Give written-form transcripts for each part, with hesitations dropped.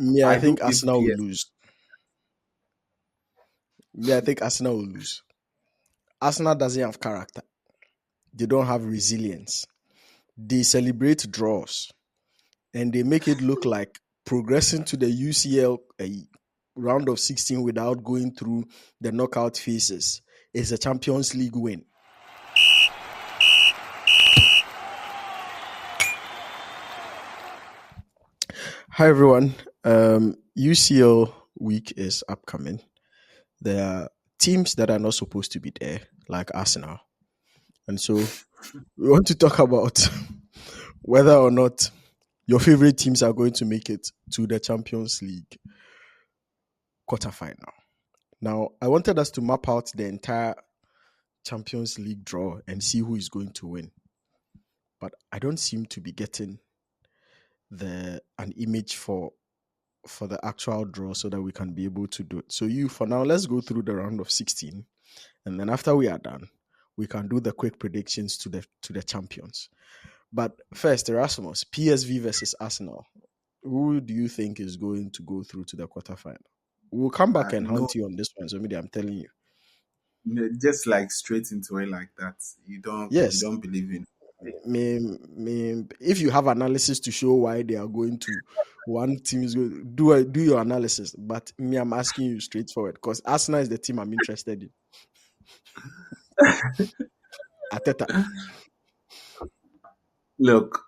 Me, I I do think give Arsenal will PS. lose. Me, I think Arsenal will lose. Arsenal doesn't have character. They don't have resilience. They celebrate draws and they make it look like progressing to the UCL round of 16 without going through the knockout phases is a Champions League win. Hi everyone. UCL week is upcoming. There are teams that are not supposed to be there, like Arsenal. And so we want to talk about whether or not your favorite teams are going to make it to the Champions League quarterfinal. Now, I wanted us to map out the entire Champions League draw and see who is going to win. But I don't seem to be getting an image for the actual draw so that we can be able to do it. So for now, let's go through the round of 16. And then after we are done, we can do the quick predictions to the champions. But first, Erasmus, PSV versus Arsenal. Who do you think is going to go through to the quarterfinal? We'll come back and No, hunt you on this one. So maybe I'm telling you. just like straight into it like that. You Yes. don't believe in. If you have analysis to show why they are going to one team is going do your analysis. But me, I'm asking you straightforward because Arsenal is the team I'm interested in. Ateta. Look,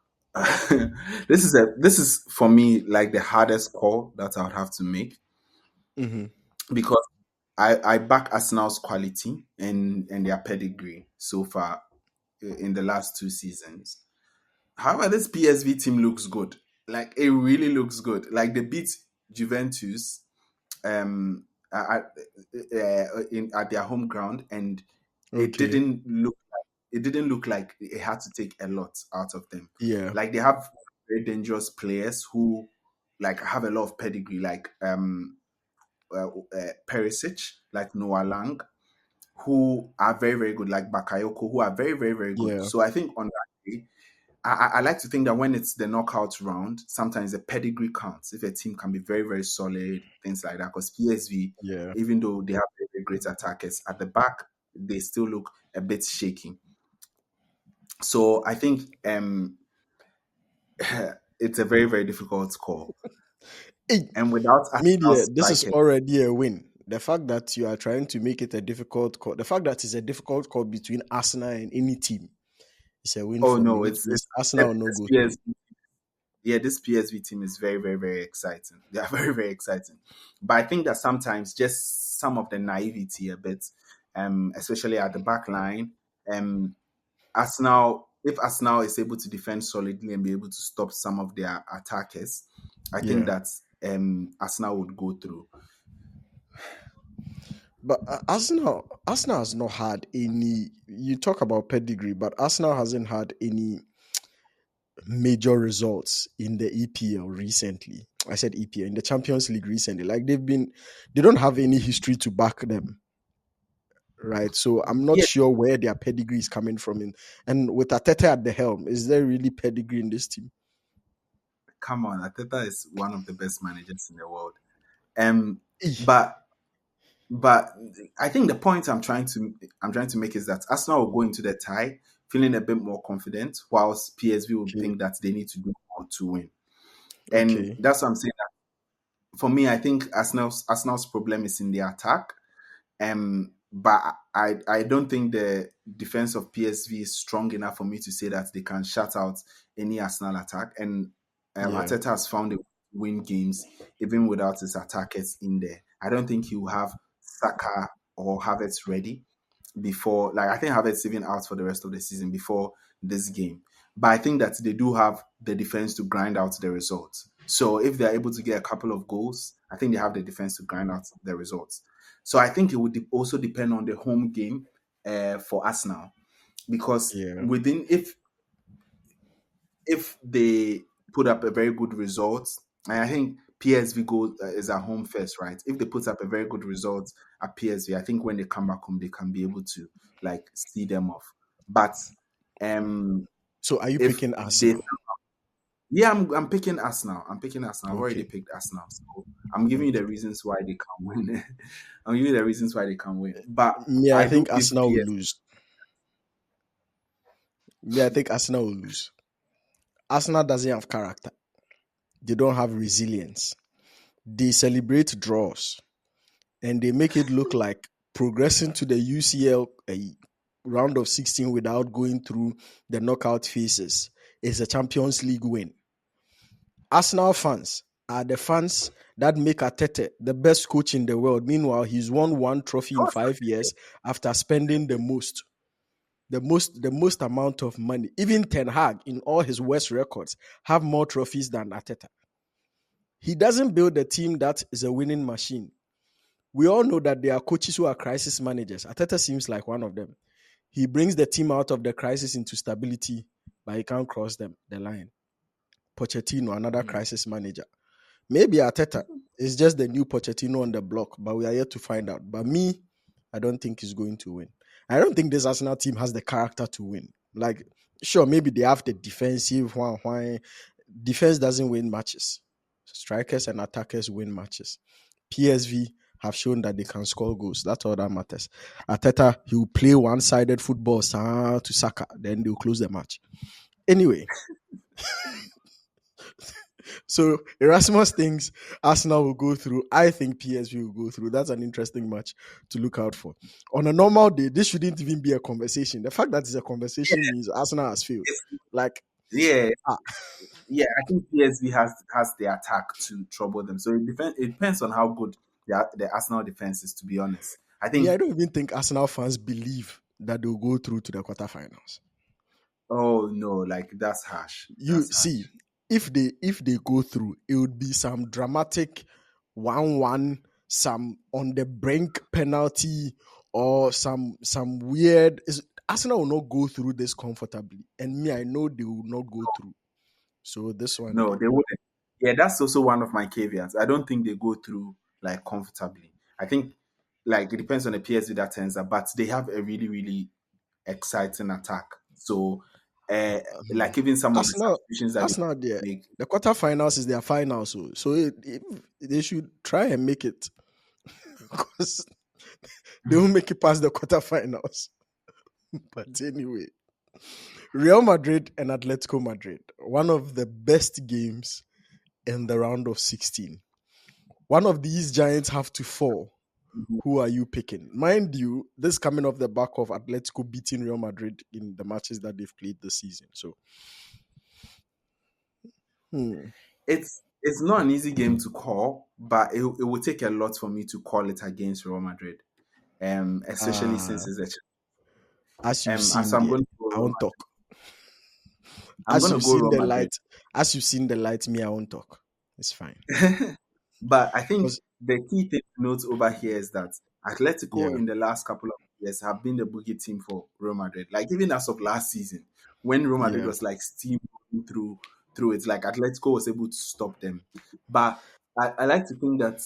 this is for me like the hardest call that I would have to make Mm-hmm. because I back Arsenal's quality and their pedigree so far in the last 2 seasons. However, this PSV team looks good. Like it really looks good. Like they beat Juventus at, at their home ground, and it Okay. didn't look like it had to take a lot out of them. Yeah. Like they have very dangerous players who like have a lot of pedigree, like Perisic, like Noah Lang, who are very very good, like Bakayoko, who are very very very good. Yeah. So I think on that day, I like to think that when it's the knockout round, sometimes the pedigree counts. If a team can be very, very solid, things like that. Because PSV, Yeah. even though they have very, very great attackers, at the back, they still look a bit shaky. So I think it's a very, very difficult call. Hey, And without Arsenal media, this is strikers, already a win. The fact that you are trying to make it a difficult call, the fact that it's a difficult call between Arsenal and any team is a win oh for me, no, which it's means Arsenal will not this go through. PSV. Yeah, this PSV team is very, very, very exciting. They are very, very exciting. But I think that sometimes just some of the naivety a bit, especially at the back line, um, if Arsenal is able to defend solidly and be able to stop some of their attackers, I think Yeah. that Arsenal would go through. But Arsenal has not had any. You talk about pedigree, but Arsenal hasn't had any major results in the EPL recently. I said EPL in the Champions League recently. Like they don't have any history to back them, right? So I'm not Yeah, sure where their pedigree is coming from. And with Ateta at the helm, is there really pedigree in this team? come on, Arteta is one of the best managers in the world. Um, Eh, but But I think the point I'm trying to make is that Arsenal will go into the tie feeling a bit more confident, whilst PSV will Okay, think that they need to do more to win. And okay, that's what I'm saying. That for me, I think Arsenal's problem is in the attack. But I don't think the defense of PSV is strong enough for me to say that they can shut out any Arsenal attack. And yeah, Arteta has found a way to win games even without his attackers in there. I don't think he will have Saka or Havertz ready before. Like I think Havertz even out for the rest of the season before this game. But I think that they do have the defense to grind out the results. So if they're able to get a couple of goals, I think they have the defense to grind out the results. So I think it would also depend on the home game for Arsenal because yeah, within if they put up a very good result, and I think PSV goes is at home first, right? If they put up a very good result at PSV, I think when they come back home, they can be able to like see them off. But um, So are you if picking they Arsenal? Yeah, I'm picking Arsenal. I'm picking Arsenal. I've already Okay, picked Arsenal. So I'm giving you the okay. reasons why they can win. I'm giving you the reasons why they can win. But Me, I I do think give Arsenal will PS. lose. Me, I think Arsenal will lose. Arsenal doesn't have character. They don't have resilience. They celebrate draws and they make it look like progressing to the UCL round of 16 without going through the knockout phases is a Champions League win. Arsenal fans are the fans that make Atete the best coach in the world. Meanwhile, he's won one trophy in Of course, 5 years after spending the most amount of money. Even Ten Hag, in all his worst records, have more trophies than Ateta. He doesn't build a team that is a winning machine. We all know that there are coaches who are crisis managers. Ateta seems like one of them. He brings the team out of the crisis into stability, but he can't cross the line. Pochettino, another crisis manager. Maybe Ateta is just the new Pochettino on the block, but we are yet to find out. But me, I don't think he's going to win. I don't think this Arsenal team has the character to win. Like, sure, maybe they have the defensive why. Defense doesn't win matches. Strikers and attackers win matches. PSV have shown that they can score goals. That's all that matters. Ateta, he will play one-sided football to Saka, then they'll close the match. Anyway, so Erasmus thinks Arsenal will go through. I think PSV will go through. That's an interesting match to look out for. On a normal day, this shouldn't even be a conversation. The fact that it's a conversation means Arsenal has failed. Like, yeah, ah, yeah. I think PSV has the attack to trouble them. So it depends on how good the Arsenal defense is. To be honest, I me, think. I don't even think Arsenal fans believe that they'll go through to the quarterfinals. Oh no, like that's harsh. You That's see, harsh. if they go through, it would be some dramatic 1-1, some on the brink penalty, or some weird. Arsenal will not go through this comfortably, and me, I know they will not go through. So this one, No, day, they wouldn't. Yeah, that's also one of my caveats. I don't think they go through like comfortably. I think like it depends on the PSV that turns up, but they have a really, really exciting attack. So, like even some of the Arsenal, substitutions that they Arsenal, there, make. the quarterfinals is their final, so they should try and make it because they will make it past the quarterfinals. But anyway, Real Madrid and Atletico Madrid, one of the best games in the round of 16. One of these giants have to fall. Who are you picking? Mind you, this coming off the back of Atletico beating Real Madrid in the matches that they've played this season. So, hmm, It's not an easy game to call, but it will take a lot for me to call it against Real Madrid. Especially since uh, it's a as you've so seen I'm there, going to go I Real won't talk. I'm As going to you've go seen Real the Madrid. light, me, I won't talk. It's fine. But I think Because the key thing to note over here is that Atletico yeah, in the last couple of years have been the boogie team for Real Madrid. Like even as of last season, when Real Madrid yeah, was like steamrolling through it, like Atletico was able to stop them. But I like to think that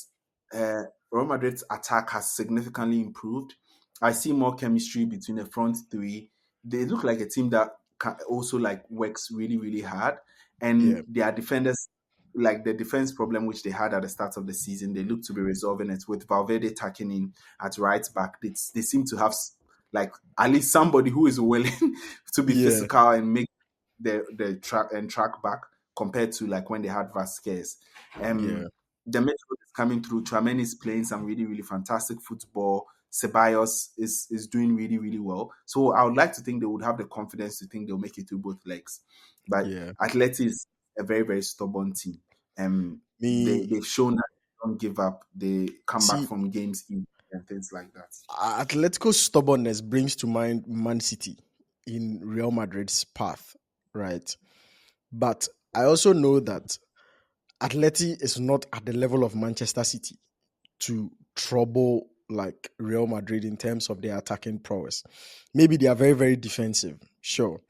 Real Madrid's attack has significantly improved. I see more chemistry between the front three. They look like a team that also like works really really hard, yeah, and their defenders, like the defense problem which they had at the start of the season, they look to be resolving it with Valverde tacking in at right back. They seem to have like at least somebody who is willing to be yeah, physical and make the track back compared to like when they had Vasquez. yeah, The midfield is coming through. Tchouameni is playing some really really fantastic football. Ceballos is doing really really well. So I would like to think they would have the confidence to think they'll make it through both legs. But yeah. Atleti is a very very stubborn team. Me, They've shown that they don't give up. They come back see, from games easy and things like that. Atletico's stubbornness brings to mind Man City in Real Madrid's path, right? But I also know that Atleti is not at the level of Manchester City to trouble like Real Madrid in terms of their attacking prowess. Maybe they are very, very defensive, sure.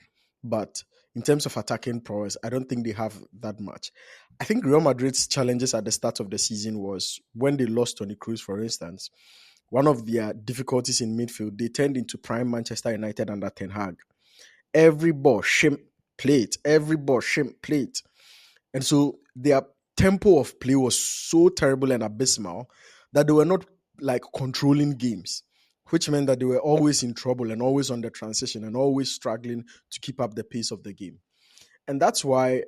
But in terms of attacking prowess, I don't think they have that much. I think Real Madrid's challenges at the start of the season was when they lost Toni Kroos, for instance. One of their difficulties in midfield, they turned into prime Manchester United under Ten Hag. Every ball, shim, plate. Every ball, shim, plate. And so their tempo of play was so terrible and abysmal that they were not like controlling games, which meant that they were always in trouble and always on the transition and always struggling to keep up the pace of the game. And that's why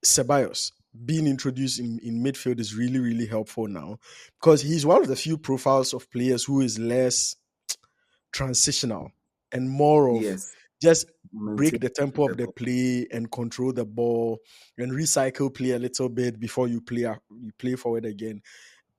Ceballos being introduced in midfield is really, really helpful now, because he's one of the few profiles of players who is less transitional and more of Yes, just maintain break the tempo of the the play and control the ball and recycle play a little bit before you play forward again.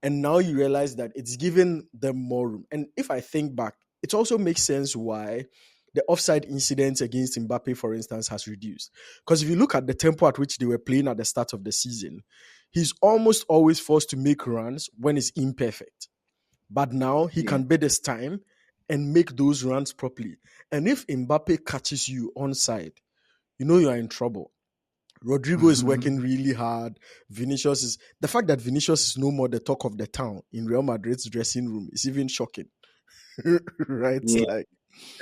And now you realize that it's given them more room. And if I think back, it also makes sense why the offside incidents against Mbappe, for instance, has reduced. Because if you look at the tempo at which they were playing at the start of the season, he's almost always forced to make runs when it's imperfect. But now he yeah. can bid his time and make those runs properly. And if Mbappe catches you onside, you know you are in trouble. Rodrigo is working really hard. Vinicius is the fact that Vinicius is no more the talk of the town in Real Madrid's dressing room is even shocking, right? Yeah, Like,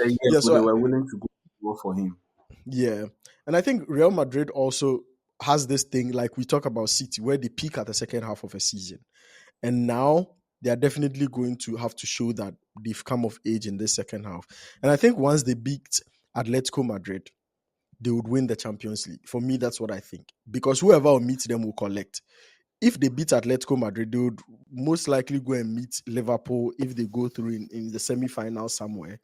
yeah, yeah, but they so were willing to go for him. yeah, and I think Real Madrid also has this thing like we talk about City, where they peak at the second half of a season, and now they are definitely going to have to show that they've come of age in this second half. And I think once they beat Atletico Madrid, they would win the Champions League. For me, that's what I think. Because whoever will meet them will collect. If they beat Atletico Madrid, they would most likely go and meet Liverpool if they go through in the semi-final somewhere.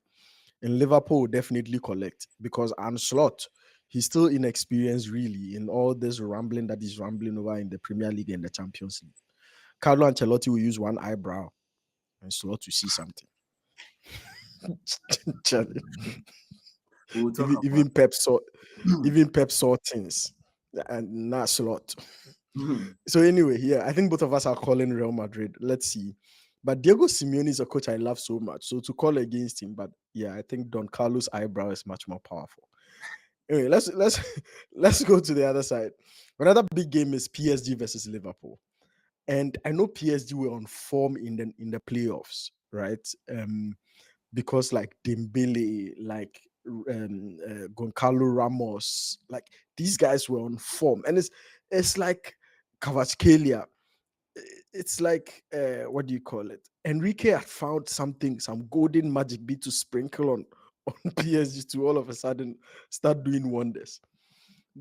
And Liverpool will definitely collect because Anslot, he's still inexperienced really in all this rambling that he's rambling over in the Premier League and the Champions League. Carlo Ancelotti will use one eyebrow and Slot to see something. Charlie. We'll talk even about even Pep saw even Pep saw things and not Slot. it. So anyway, yeah, I think both of us are calling Real Madrid. Let's see. But Diego Simeone is a coach I love so much. So to call against him, but yeah, I think Don Carlos' eyebrow is much more powerful. Anyway, let's let's go to the other side. Another big game is PSG versus Liverpool. And I know PSG were on form in the playoffs, right? Because like Dembele, like Goncalo Ramos, like these guys were on form, and it's like Kvaratskhelia. It's like what do you call it? Enrique had found something, some golden magic bit to sprinkle on PSG to all of a sudden start doing wonders.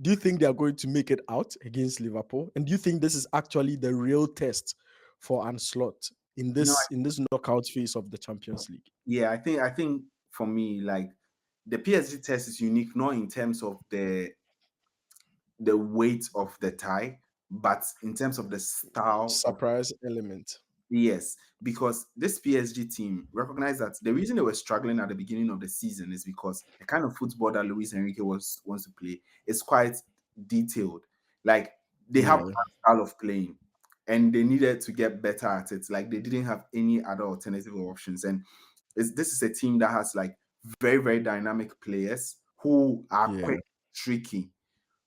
Do you think they are going to make it out against Liverpool? And do you think this is actually the real test for Anslot in No, this knockout phase of the Champions League? yeah, I think for me, like the PSG test is unique, not in terms of the weight of the tie, but in terms of the style of. Surprise element. Yes, because this PSG team recognize that the reason they were struggling at the beginning of the season is because the kind of football that Luis Enrique wants to play is quite detailed. Like they have Yeah, one style of playing, and they needed to get better at it. Like they didn't have any other alternative options, and this is a team that has like very very dynamic players who are yeah, quick, tricky.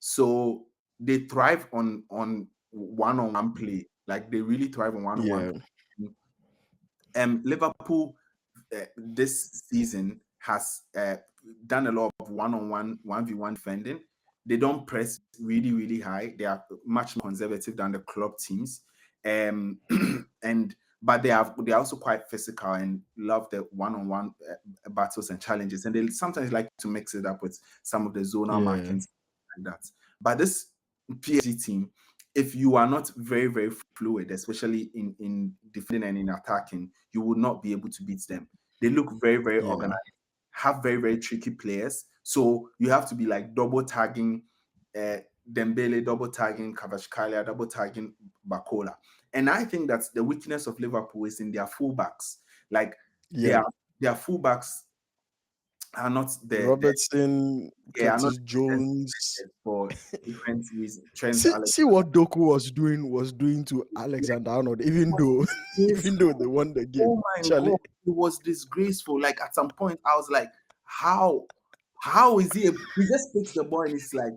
So they thrive on one-on-one play. Like they really thrive on one-on-one yeah, play. Liverpool this season has done a lot of one-on-one, 1v1 defending. They don't press really, really high. They are much more conservative than the club teams. Um, and but they're also quite physical and love the one-on-one battles and challenges. And they sometimes like to mix it up with some of the zonal yeah, markings like that. But this PSG team, if you are not very, very fluid, especially in defending and in attacking, you will not be able to beat them. They look very, very yeah, organized, have very, very tricky players. So you have to be like double tagging uh, Dembele, double tagging Kvaratskhelia, double tagging Bakola. And I think that the weakness of Liverpool is in their fullbacks. Like yeah. their fullbacks are not the Robertson, yeah, are not Curtis Jones. for different reasons. Trent Alex. See what Doku was doing to Alexander Arnold, even though even though they Disgraceful. won the game. Oh my Charlie. god, it was disgraceful. Like at some point, I was like, how is he? He just takes the ball and it's like,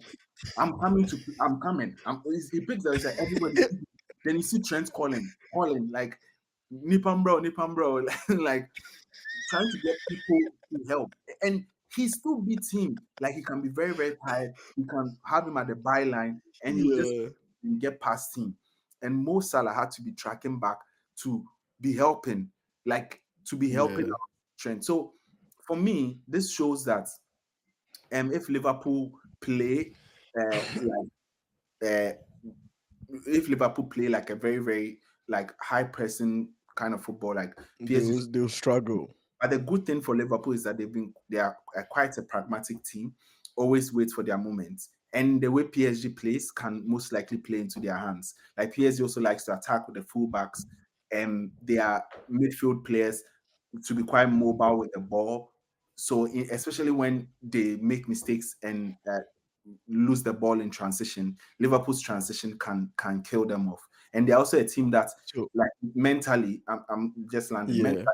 I'm coming. He picks it. It's like everybody. Then you see Trent calling like, Nipam bro, like trying to get people to help. And he still beats him. Like he can be very, very tired. You can have him at the byline. and he would just Yeah. get past him. And Mo Salah had to be tracking back to be helping, like to be helping Yeah. out Trent. So for me, this shows that if Liverpool play like uh, if Liverpool play like a very very like high pressing kind of football, like PSG. They'll struggle. But the good thing for Liverpool is that they are quite a pragmatic team, always wait for their moments. And the way PSG plays can most likely play into their hands. Like PSG also likes to attack with the fullbacks, and they are midfield players to be quite mobile with the ball. So especially when they make mistakes and lose the ball in transition, Liverpool's transition can kill them off. And they're also a team that So like mentally, I'm just landing yeah, mentally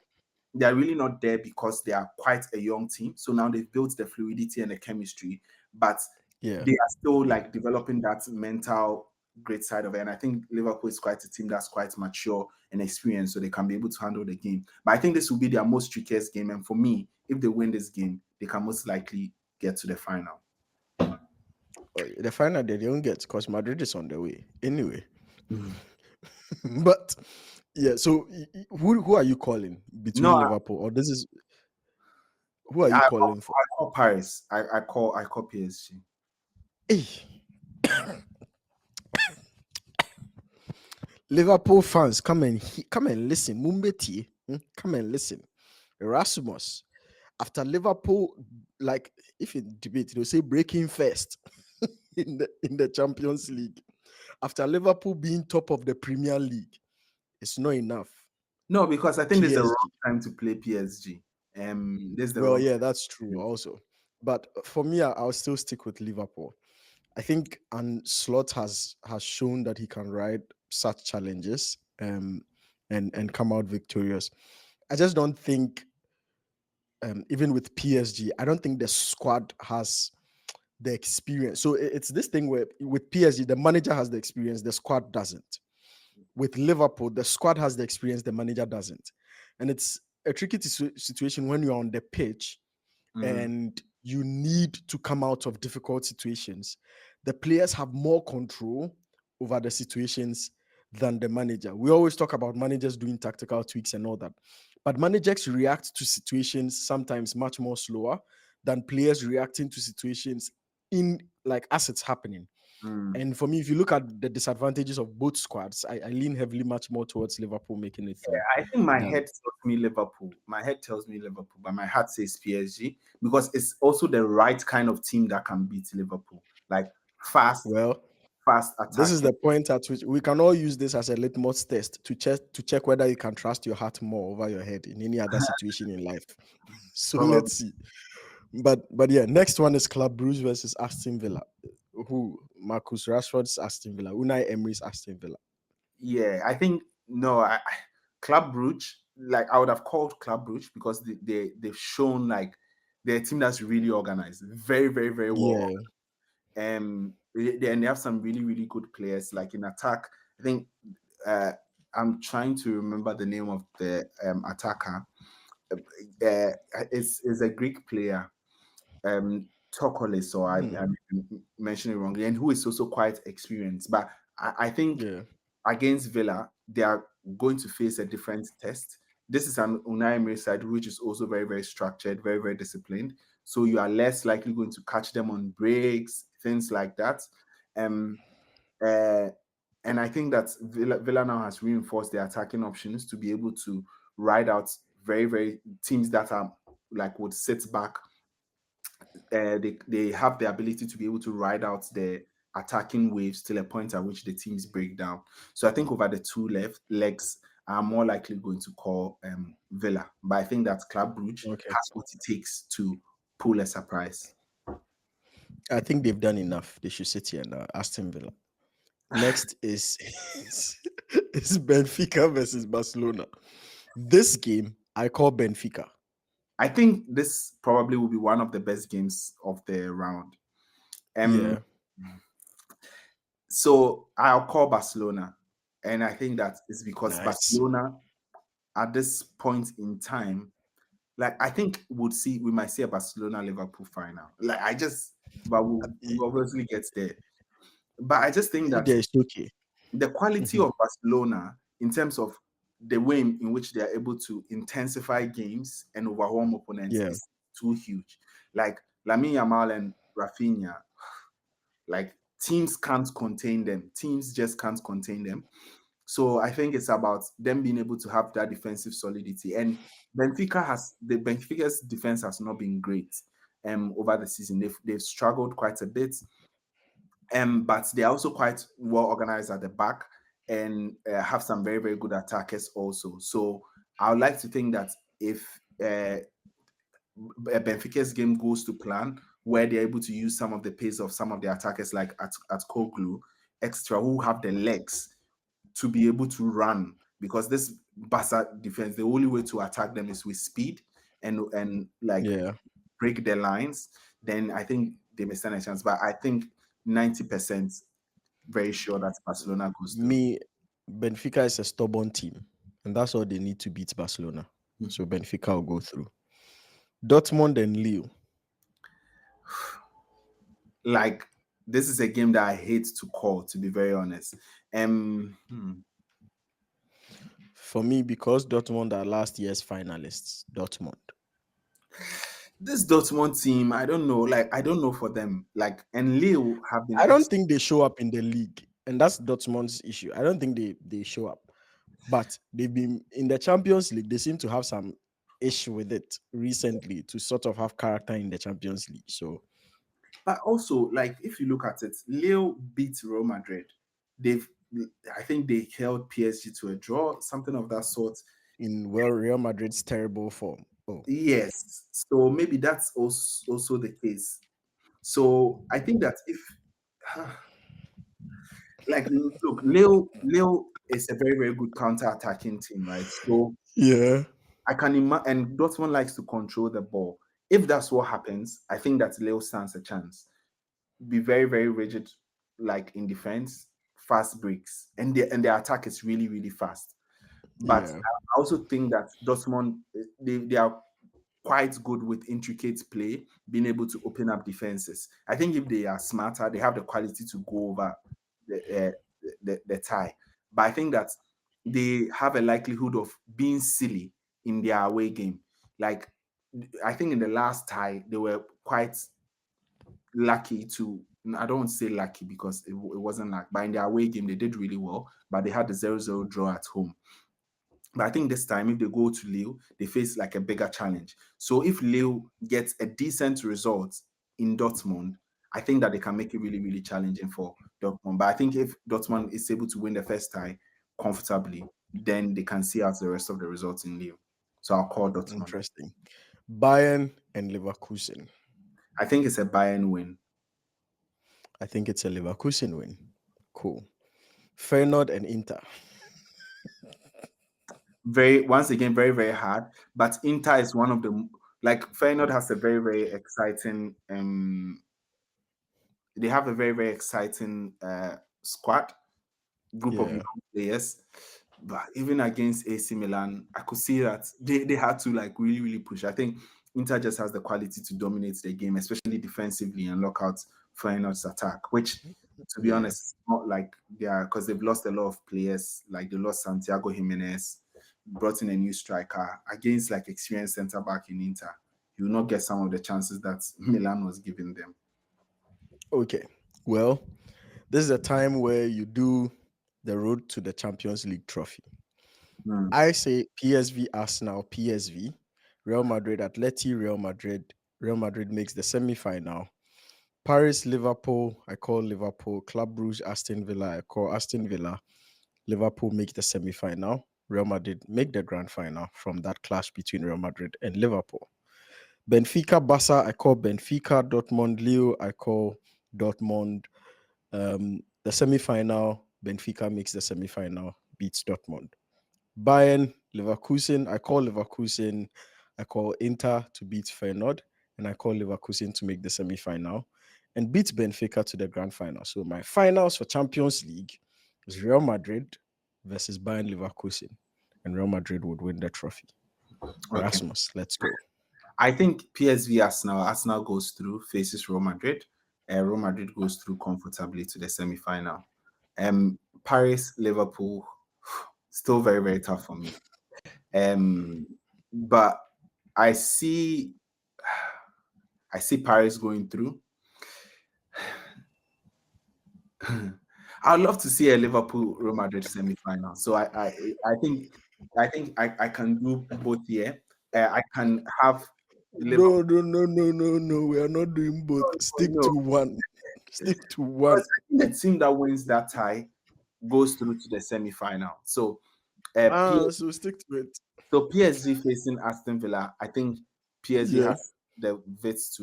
they're really not there because they are quite a young team. So now they've built the fluidity and the chemistry, but yeah. they are still like developing that mental great side of it. And I think Liverpool is quite a team that's quite mature and experienced, so they can be able to handle the game. But I think this will be their most trickiest game. And for me, if they win this game, they can most likely get to the final. The final they don't get because Madrid is on the way anyway. Mhm. But yeah, so who are you calling No, between Liverpool or this is who are you calling for? I call Paris. I call PSG. Hey, Liverpool fans, come and listen. Mumbeti, come and listen. Erasmus, after Liverpool, like if in debate, they'll say breaking first in the Champions League. After Liverpool being top of the Premier League, it's not enough. No, because I think this is the wrong PSG. time to play PSG. This is the Well, wrong yeah, time. that's true also. But for me, I'll still stick with Liverpool. I think and Slot has shown that he can ride such challenges and come out victorious. I just don't think even with PSG, I don't think the squad has the experience. So it's this thing where with PSG, the manager has the experience, the squad doesn't. With Liverpool, the squad has the experience, the manager doesn't. And it's a tricky situation when you're on the pitch Mm. and you need to come out of difficult situations. The players have more control over the situations than the manager. We always talk about managers doing tactical tweaks and all that, but managers react to situations sometimes much more slower than players reacting to situations in like as it's happening. Mm. And for me, if you look at the disadvantages of both squads, I lean heavily much more towards Liverpool making it through I think my than head tells me Liverpool. My head tells me Liverpool, but my heart says PSG because it's also the right kind of team that can beat Liverpool. Like fast, well. fast This is attacking. the point at which we can all use this as a litmus test to check whether you can trust your heart more over your head in any other situation in life. So Probably. let's see. But yeah, next one is Club Brugge versus Aston Villa. Who Marcus Rashford's Aston Villa, Unai Emery's Aston Villa. Yeah, I think no. Club Brugge, like I would have called Club Brugge because they've shown like they're a team that's really organized, very very very well. Yeah, And they have some really really good players. Like in attack, I think uh, I'm trying to remember the name of the attacker. Is a Greek player, Tokole, so hmm. I mentioned it wrongly, and who is also quite experienced. But I think Yeah. against Villa, they are going to face a different test. This is an Unai Emery side which is also very, very structured, very, very disciplined. So you are less likely going to catch them on breaks, things like that. Um, uh, and I think that Villa now has reinforced their attacking options to be able to ride out very, very teams that are like would sit back. They have the ability to be able to ride out the attacking waves till a point at which the teams break down. So I think over the two left legs, I'm more likely going to call Villa, but I think that Club Brugge Okay. has what it takes to pull a surprise. I think they've done enough. They should sit here now. Aston Villa. Next is is Benfica versus Barcelona. This game I call Benfica. I think this probably will be one of the best games of the round. Um, Yeah. so I'll call Barcelona, and I think that is because Nice. Barcelona at this point in time, like I think we might see a Barcelona Liverpool final. Like I just, but we'll obviously get there. But I just think that There is okay. the quality Mhm. of Barcelona in terms of the way in which they are able to intensify games and overwhelm opponents Yeah, is too huge. Like Lamine Yamal and Rafinha, like teams can't contain them. Teams just can't contain them. So I think it's about them being able to have that defensive solidity. And Benfica's defense has not been great over the season. They've struggled quite a bit. But they're also quite well organized at the back and have some very, very good attackers also. So I would like to think that if Benfica's game goes to plan, where they're able to use some of the pace of some of the attackers like at Koglu, extra who have the legs to be able to run, because this Barca defense, the only way to attack them is with speed and like yeah. break their lines. Then I think they may stand a chance. But I think 90% very sure that Barcelona goes through. Me, Benfica is a stubborn team, and that's all they need to beat Barcelona. So Mhm. Benfica will go through. Dortmund and Lille. Like this is a game that I hate to call, to be very honest. For me, because Dortmund are last year's finalists, Dortmund. This Dortmund team, I don't know. Like I don't know for them. Like and Lille have been I don't think they show up in the league, and that's Dortmund's issue. I don't think they show up, but they've been in the Champions League. They seem to have some issue with it recently to sort of have character in the Champions League. So but also like if you look at it, Lille beat Real Madrid. They've I think they held PSG to a draw, something of that sort. in Real Madrid's terrible form. Oh, Yes. So maybe that's also the case. So I think that if like look, Leo is a very, very good counter-attacking team, right? So yeah, I can imagine, and Dortmund likes to control the ball. If that's what happens, I think that Leo stands a chance. Be very, very rigid, like in defense, fast breaks, and their attack is really, really fast. But yeah, I also think that Dortmund they are quite good with intricate play, being able to open up defenses. I think if they are smarter, they have the quality to go over the the tie. But I think that they have a likelihood of being silly in their away game. Like I think in the last tie, they were quite lucky to. I don't want to say lucky because it wasn't luck, but in their away game they did really well. But they had the 0-0 draw at home. But I think this time, if they go to Lille, they face like a bigger challenge. So if Lille gets a decent result in Dortmund, I think that they can make it really, really challenging for Dortmund. But I think if Dortmund is able to win the first tie comfortably, then they can see out the rest of the results in Lille. So I'll call Dortmund. interesting. Bayern and Leverkusen. I think it's a Bayern win. I think it's a Leverkusen win. Cool. Feyenoord and Inter. Very once again, very, very hard. But Inter is one of the like Feyenoord has a very, very exciting they have a very, very exciting squad, group of Yeah, young players. But even against AC Milan, I could see that they had to like really, really push. I think Inter just has the quality to dominate the game, especially defensively and lock out Feyenoord's attack, which to be yeah. honest, it's not like they are because they've lost a lot of players, like they lost Santiago Jimenez, brought in a new striker against like experienced centre back in Inter. You will not get some of the chances that Milan was giving them. Okay. Well, this is a time where you do the road to the Champions League trophy. Hmm. I say PSV Arsenal, PSV, Real Madrid, Atleti, Real Madrid. Real Madrid makes the semi-final. Paris, Liverpool, I call Liverpool. Club Brugge, Aston Villa, I call Aston Villa. Liverpool make the semi-final. Real Madrid make the grand final from that clash between Real Madrid and Liverpool. Benfica, Barca, I call Benfica. Dortmund, Lille, I call Dortmund. The semi-final, Benfica makes the semi-final, beats Dortmund. Bayern, Leverkusen, I call Leverkusen. I call Inter to beat Feyenoord, and I call Leverkusen to make the semi-final and beat Benfica to the grand final. So my finals for Champions League is Real Madrid versus Bayern Leverkusen, and Real Madrid would win the trophy. Okay. Erasmus, let's go. I think PSV Arsenal goes through, faces Real Madrid. Real Madrid goes through comfortably to the semi-final. Paris, Liverpool, still very, very tough for me. But I see, I see Paris going through. I'd love to see a Liverpool Real Madrid semi-final. So I can do both here. I can have Liverpool. No, no, no, no, no, no. We are not doing both. Stick No, to one. Stick to one. because I think the team that wins that tie goes through to the semi-final. So Ah, so stick to it. PSG facing Aston Villa. I think PSG Yeah. has the wits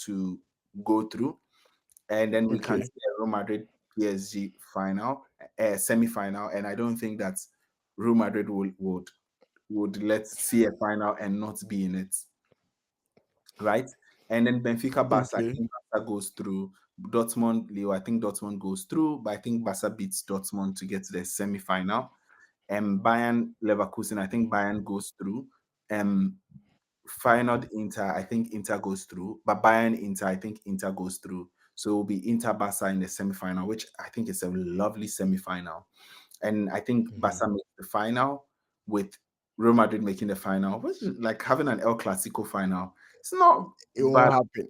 to go through, and then we can Okay. see a Real Madrid PSG final, semi-final, and I don't think that Real Madrid would let's see a final and not be in it, right? And then Benfica Barca, I Okay. think Barca goes through. Dortmund Lille, I think Dortmund goes through, but I think Barca beats Dortmund to get to the semi-final. And Bayern Leverkusen, I think Bayern goes through. Um, Final Inter, I think Inter goes through, but Bayern Inter, I think Inter goes through. So it will be Inter Barca in the semi-final, which I think is a lovely semi-final. And I think Mhm. Barca makes the final with Real Madrid making the final, which is like having an El Clasico final. It's not It bad, won't happen.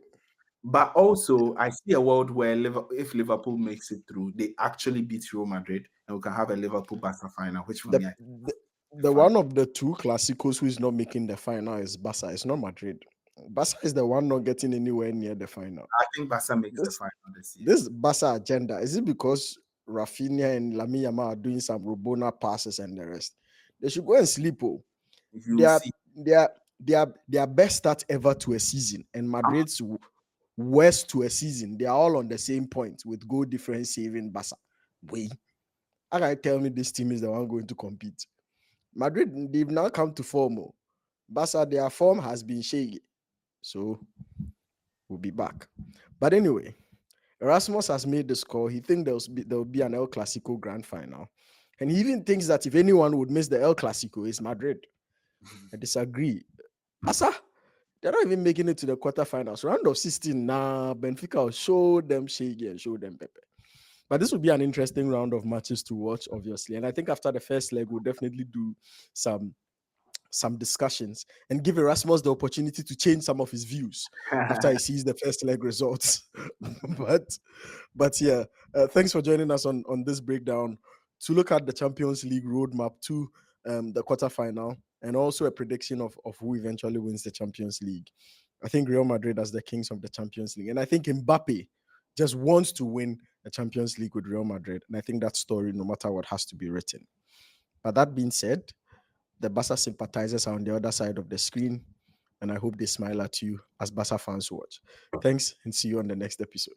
but also I see a world where if Liverpool makes it through, they actually beat Real Madrid, and we can have a Liverpool Barca final, which for The, me I think the is the fun. one of the two Clásicos who is not making the final is Barca. It's not Madrid. Barca is the one not getting anywhere near the final. I think Barca makes the This final this year. this Barca agenda, is it because Rafinha and Lamine Yamal are doing some Robona passes and the rest? They should go and sleep. Oh. If you Their see, their best start ever to a season, and Madrid's worst to a season. They are all on the same point with goal difference saving Barca. Wait, how can you tell me this team is the one going to compete? Madrid, they've now come to form. Oh. Barca, their form has been shaky. So we'll be back. But anyway, Erasmus has made the score. He thinks there will be an El Clasico grand final. And he even thinks that if anyone would miss the El Clasico, it's Madrid. I disagree. Asa, they're not even making it to the quarterfinals. Round of 16, nah, Benfica will show them shaggy and show them Pepe. But this will be an interesting round of matches to watch, obviously. And I think after the first leg, we'll definitely do some discussions and give Erasmus the opportunity to change some of his views after he sees the first leg results. but yeah, thanks for joining us on this breakdown to look at the Champions League roadmap to the quarterfinal and also a prediction of who eventually wins the Champions League. I think Real Madrid as the kings of the Champions League, and I think Mbappe just wants to win the Champions League with Real Madrid, and I think that story, no matter what, has to be written. But that being said, the Barca sympathizers are on the other side of the screen, and I hope they smile at you as Barca fans watch. Thanks, and see you on the next episode.